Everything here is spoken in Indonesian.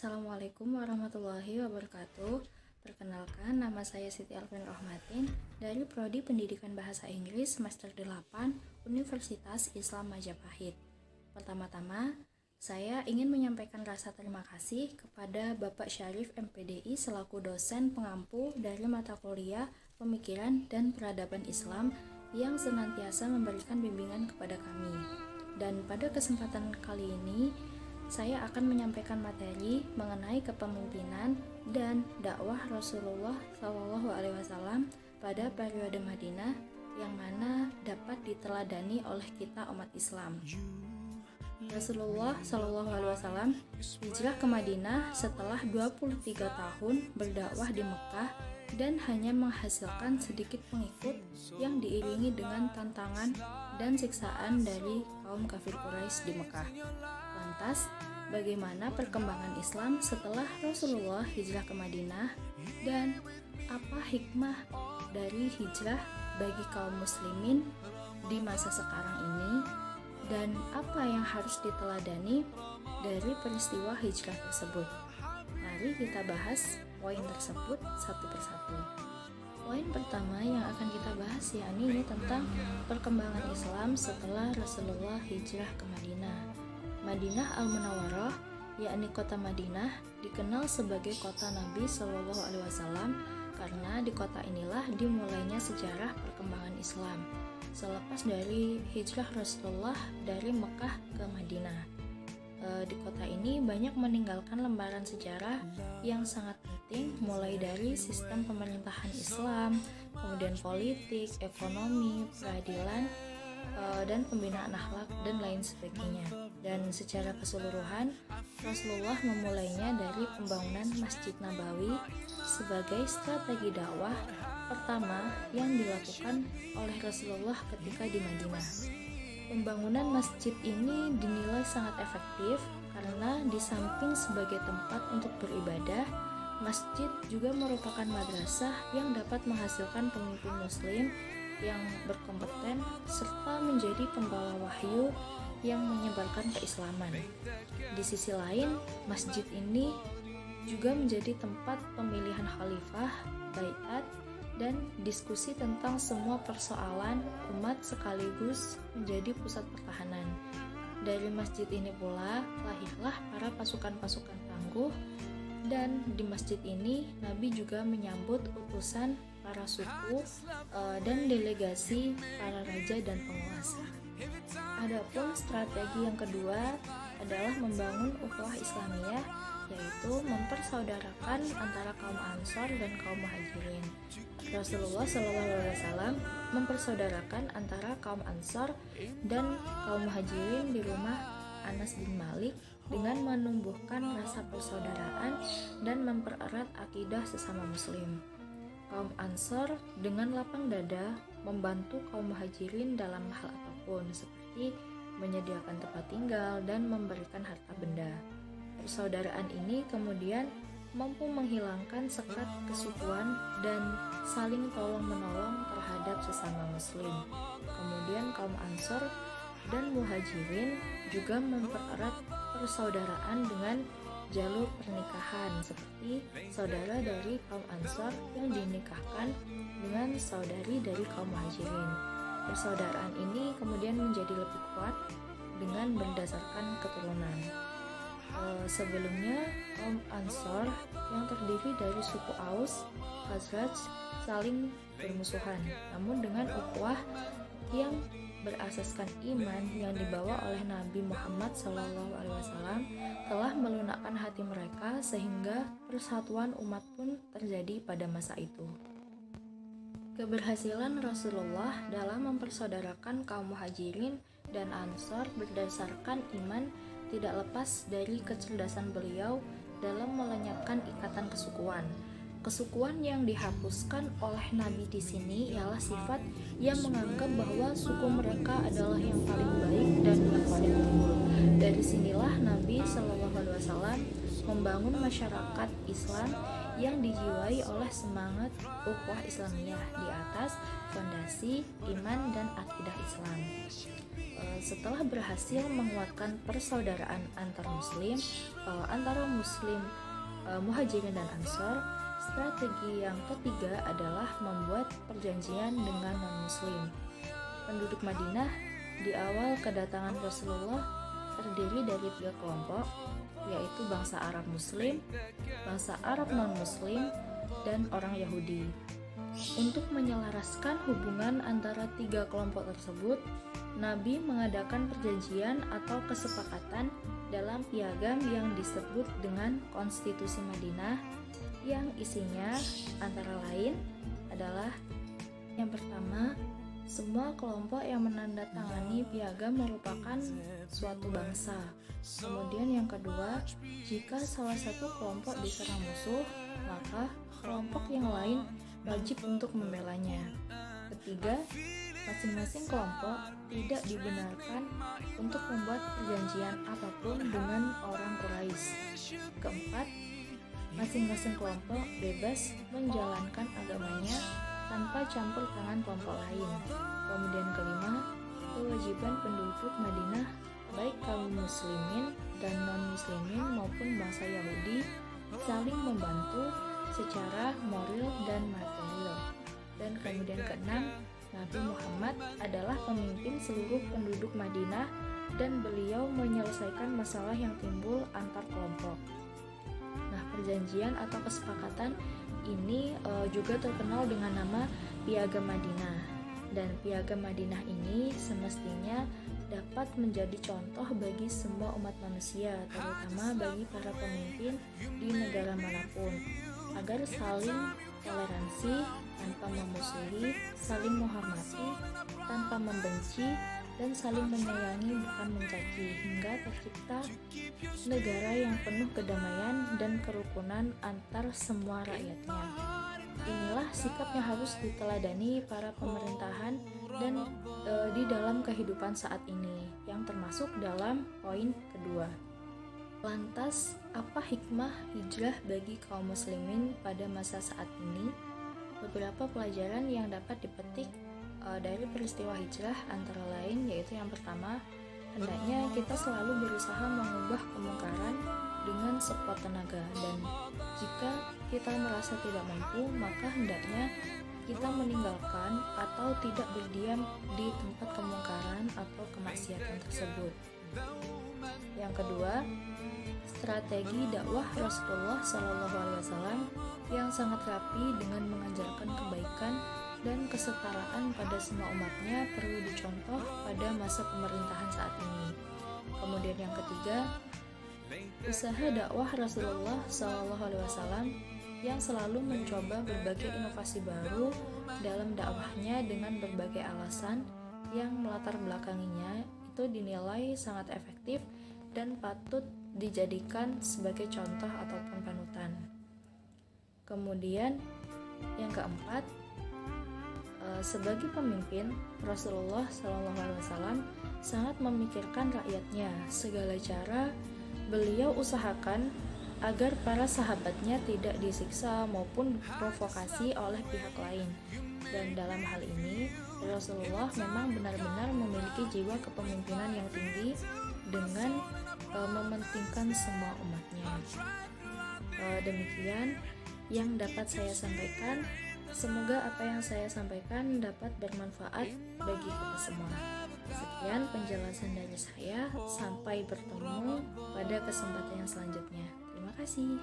Assalamualaikum warahmatullahi wabarakatuh. Perkenalkan, nama saya Siti Alvin Rohmatin dari Prodi Pendidikan Bahasa Inggris Semester 8 Universitas Islam Majapahit. Pertama-tama, saya ingin menyampaikan rasa terima kasih kepada Bapak Syarif MPDI selaku dosen pengampu dari mata kuliah Pemikiran dan Peradaban Islam yang senantiasa memberikan bimbingan kepada kami. Dan pada kesempatan kali ini, saya akan menyampaikan materi mengenai kepemimpinan dan dakwah Rasulullah SAW pada periode Madinah yang mana dapat diteladani oleh kita umat Islam. Rasulullah SAW hijrah ke Madinah setelah 23 tahun berdakwah di Mekah dan hanya menghasilkan sedikit pengikut yang diiringi dengan tantangan dan siksaan dari kaum kafir Quraisy di Mekah. Lantas, bagaimana perkembangan Islam setelah Rasulullah hijrah ke Madinah dan apa hikmah dari hijrah bagi kaum muslimin di masa sekarang ini dan apa yang harus diteladani dari peristiwa hijrah tersebut. Mari kita bahas poin tersebut satu persatu. Poin pertama yang akan kita bahas yakni tentang perkembangan Islam setelah Rasulullah hijrah ke Madinah. Madinah Al-Munawwarah, yakni kota Madinah, dikenal sebagai kota Nabi Shallallahu Alaihi Wasallam karena di kota inilah dimulainya sejarah perkembangan Islam selepas dari hijrah Rasulullah dari Mekah ke Madinah. Di kota ini banyak meninggalkan lembaran sejarah yang sangat penting, mulai dari sistem pemerintahan Islam, kemudian politik, ekonomi, peradilan, dan pembinaan akhlak dan lain sebagainya. Dan secara keseluruhan, Rasulullah memulainya dari pembangunan Masjid Nabawi sebagai strategi dakwah pertama yang dilakukan oleh Rasulullah ketika di Madinah. Pembangunan masjid ini dinilai sangat efektif karena di samping sebagai tempat untuk beribadah, masjid juga merupakan madrasah yang dapat menghasilkan pemimpin muslim yang berkompeten serta menjadi pembawa wahyu yang menyebarkan keislaman. Di sisi lain, masjid ini juga menjadi tempat pemilihan khalifah, baiat, dan diskusi tentang semua persoalan umat sekaligus menjadi pusat pertahanan. Dari masjid ini pula lahirlah para pasukan-pasukan tangguh, dan di masjid ini Nabi juga menyambut utusan para suku dan delegasi para raja dan penguasa. Adapun strategi yang kedua adalah membangun ukhuwah Islamiyah, yaitu mempersaudarakan antara kaum Ansor dan kaum Muhajirin. Rasulullah SAW mempersaudarakan antara kaum Ansor dan kaum Muhajirin di rumah Anas bin Malik dengan menumbuhkan rasa persaudaraan dan mempererat akidah sesama muslim. Kaum Ansor dengan lapang dada membantu kaum Muhajirin dalam hal apapun seperti menyediakan tempat tinggal dan memberikan harta benda. Persaudaraan ini kemudian mampu menghilangkan sekat kesukuan dan saling tolong-menolong terhadap sesama muslim. Kemudian kaum Ansor dan Muhajirin juga mempererat persaudaraan dengan jalur pernikahan seperti saudara dari kaum Ansor yang dinikahkan dengan saudari dari kaum Muhajirin. Persaudaraan ini kemudian menjadi lebih kuat dengan berdasarkan keturunan. Sebelumnya kaum Ansor yang terdiri dari suku Aus, Khazraj saling bermusuhan, namun dengan ukhuwah yang berasaskan iman yang dibawa oleh Nabi Muhammad SAW telah melunakkan hati mereka sehingga persatuan umat pun terjadi pada masa itu. Keberhasilan Rasulullah dalam mempersaudarakan kaum Muhajirin dan Ansor berdasarkan iman tidak lepas dari kecerdasan beliau dalam melenyapkan ikatan kesukuan. Kesukuan yang dihapuskan oleh Nabi di sini ialah sifat yang menganggap bahwa suku mereka adalah yang paling baik dan yang paling unggul. Dari sinilah Nabi SAW membangun masyarakat Islam yang dijiwai oleh semangat ukhuwah Islamiyah di atas fondasi iman dan akidah Islam. Setelah berhasil menguatkan persaudaraan antar muslim, muhajirin dan ansor, strategi yang ketiga adalah membuat perjanjian dengan non-muslim. Penduduk Madinah di awal kedatangan Rasulullah terdiri dari 3 kelompok, yaitu bangsa Arab Muslim, bangsa Arab non-Muslim, dan orang Yahudi. Untuk menyelaraskan hubungan antara 3 kelompok tersebut, Nabi mengadakan perjanjian atau kesepakatan dalam piagam yang disebut dengan Konstitusi Madinah, yang isinya antara lain adalah: yang pertama, semua kelompok yang menandatangani piagam merupakan suatu bangsa. Kemudian yang kedua, jika salah satu kelompok diserang musuh, maka kelompok yang lain wajib untuk membelanya. Ketiga, masing-masing kelompok tidak dibenarkan untuk membuat perjanjian apapun dengan orang Quraisy. Keempat, masing-masing kelompok bebas menjalankan agamanya tanpa campur tangan kelompok lain. Kemudian kelima, kewajiban penduduk Madinah, baik kaum muslimin dan non-muslimin maupun bangsa Yahudi, saling membantu secara moral dan material. Dan kemudian keenam, Nabi Muhammad adalah pemimpin seluruh penduduk Madinah dan beliau menyelesaikan masalah yang timbul antar kelompok. Nah, perjanjian atau kesepakatan ini juga terkenal dengan nama Piagam Madinah. Dan Piagam Madinah ini semestinya dapat menjadi contoh bagi semua umat manusia, terutama bagi para pemimpin di negara manapun, agar saling toleransi tanpa memusuhi, saling menghormati tanpa membenci, dan saling menyayangi bukan mencaci, hingga tercipta negara yang penuh kedamaian dan kerukunan antar semua rakyatnya. Inilah sikap yang harus diteladani para pemerintahan dan di dalam kehidupan saat ini, yang termasuk dalam poin kedua. Lantas, apa hikmah hijrah bagi kaum muslimin pada masa saat ini? Beberapa pelajaran yang dapat dipetik dari peristiwa hijrah antara lain yaitu: yang pertama, hendaknya kita selalu berusaha mengubah kemungkaran dengan sekuat tenaga, dan jika kita merasa tidak mampu, maka hendaknya kita meninggalkan atau tidak berdiam di tempat kemungkaran atau kemaksiatan tersebut. Yang kedua, strategi dakwah Rasulullah SAW yang sangat rapi dengan mengajarkan kebaikan dan kesetaraan pada semua umatnya perlu dicontoh pada masa pemerintahan saat ini. Kemudian yang ketiga, usaha dakwah Rasulullah SAW yang selalu mencoba berbagai inovasi baru dalam dakwahnya dengan berbagai alasan yang melatar belakanginya itu dinilai sangat efektif dan patut dijadikan sebagai contoh ataupun panutan. Kemudian yang keempat, sebagai pemimpin, Rasulullah SAW sangat memikirkan rakyatnya. Segala cara beliau usahakan agar para sahabatnya tidak disiksa maupun provokasi oleh pihak lain. Dan dalam hal ini, Rasulullah memang benar-benar memiliki jiwa kepemimpinan yang tinggi dengan mementingkan semua umatnya. Demikian yang dapat saya sampaikan. Semoga apa yang saya sampaikan dapat bermanfaat bagi kita semua. Sekian penjelasan dari saya. Sampai bertemu pada kesempatan yang selanjutnya. Terima kasih.